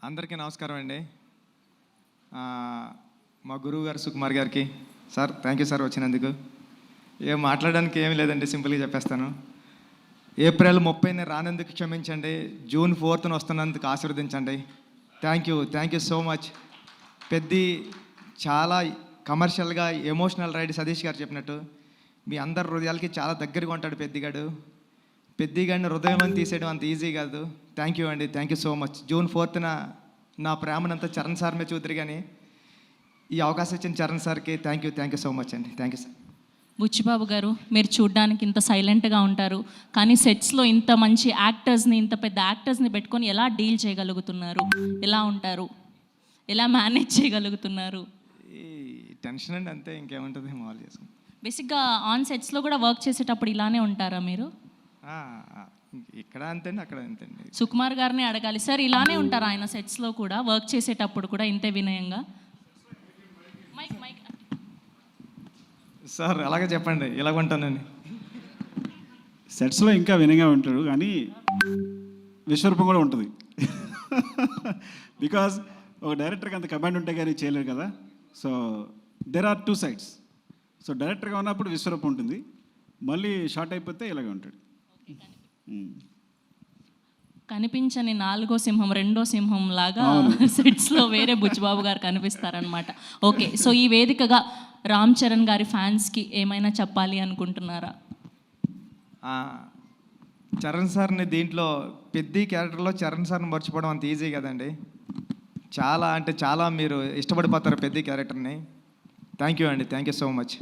అందరికీ నమస్కారం అండి. మా గురువు గారు సుకుమార్ గారికి సార్ థ్యాంక్ యూ సార్ వచ్చినందుకు. ఏం మాట్లాడడానికి ఏమీ లేదండి, సింపుల్గా చెప్పేస్తాను. ఏప్రిల్ 30ని రానందుకు క్షమించండి, జూన్ 4న వస్తున్నందుకు ఆశీర్వదించండి. Thank you so much. Peddi చాలా కమర్షియల్గా ఎమోషనల్ రైడ్ సతీష్ గారు చెప్పినట్టు మీ అందరి హృదయాలకి చాలా దగ్గరగా ఉంటాడు పెద్దిగాడిని హృదయంలో తీసేయడం అంత ఈజీ కాదు. థ్యాంక్ యూ అండి, thank you so much. June 4న నా ప్రేమనంతా చరణ్ సార్ మీద చూద్దరు, కానీ ఈ అవకాశం ఇచ్చిన చరణ్ సార్కి థ్యాంక్ యూ సో మచ్ అండి. Thank you sir. బుచ్చిబాబు గారు, మీరు చూడ్డానికి ఇంత సైలెంట్గా ఉంటారు, కానీ సెట్స్లో ఇంత మంచి యాక్టర్స్ని, ఇంత పెద్ద యాక్టర్స్ని పెట్టుకొని ఎలా డీల్ చేయగలుగుతున్నారు? ఎలా ఉంటారు? ఎలా మేనేజ్ చేయగలుగుతున్నారు? ఈ టెన్షన్ అండి, అంతే, ఇంకేముంటుంది, మామూలు చేసుకుంటాం. బేసిక్గా ఆన్ సెట్స్లో కూడా వర్క్ చేసేటప్పుడు ఇలానే ఉంటారా మీరు? ఇక్కడ అంతేండి, అక్కడ అంతేండి. సుకుమార్ గారిని అడగాలి సార్, ఇలానే ఉంటారా ఆయన సెట్స్లో కూడా, వర్క్ చేసేటప్పుడు కూడా ఇంతే వినయంగా? సార్ అలాగే చెప్పండి, ఇలాగ ఉంటానండి. సెట్స్లో ఇంకా వినయంగా ఉంటాడు, కానీ విశ్వరూపం కూడా ఉంటుంది. బికాజ్ ఒక డైరెక్టర్కి అంత కమాండ్ ఉంటే కానీ చేయలేరు కదా. So there are 2 sides. So డైరెక్టర్గా ఉన్నప్పుడు విశ్వరూపం ఉంటుంది, మళ్ళీ షార్ట్ అయిపోతే ఇలాగే ఉంటాడు. కనిపించని 4వ సింహం 2వ సింహం లాగా సెట్స్లో వేరే బుచ్చిబాబు గారు కనిపిస్తారనమాట. ఓకే, సో ఈ వేదికగా రామ్ చరణ్ గారి ఫ్యాన్స్కి ఏమైనా చెప్పాలి అనుకుంటున్నారా? చరణ్ సార్ని దీంట్లో పెద్ద క్యారెక్టర్లో చరణ్ సార్ని మర్చిపోవడం అంత ఈజీ కదండి. చాలా అంటే చాలా మీరు ఇష్టపడిపోతారు పెద్ద క్యారెక్టర్ని. థ్యాంక్ యూ అండి, థ్యాంక్ యూ సో మచ్.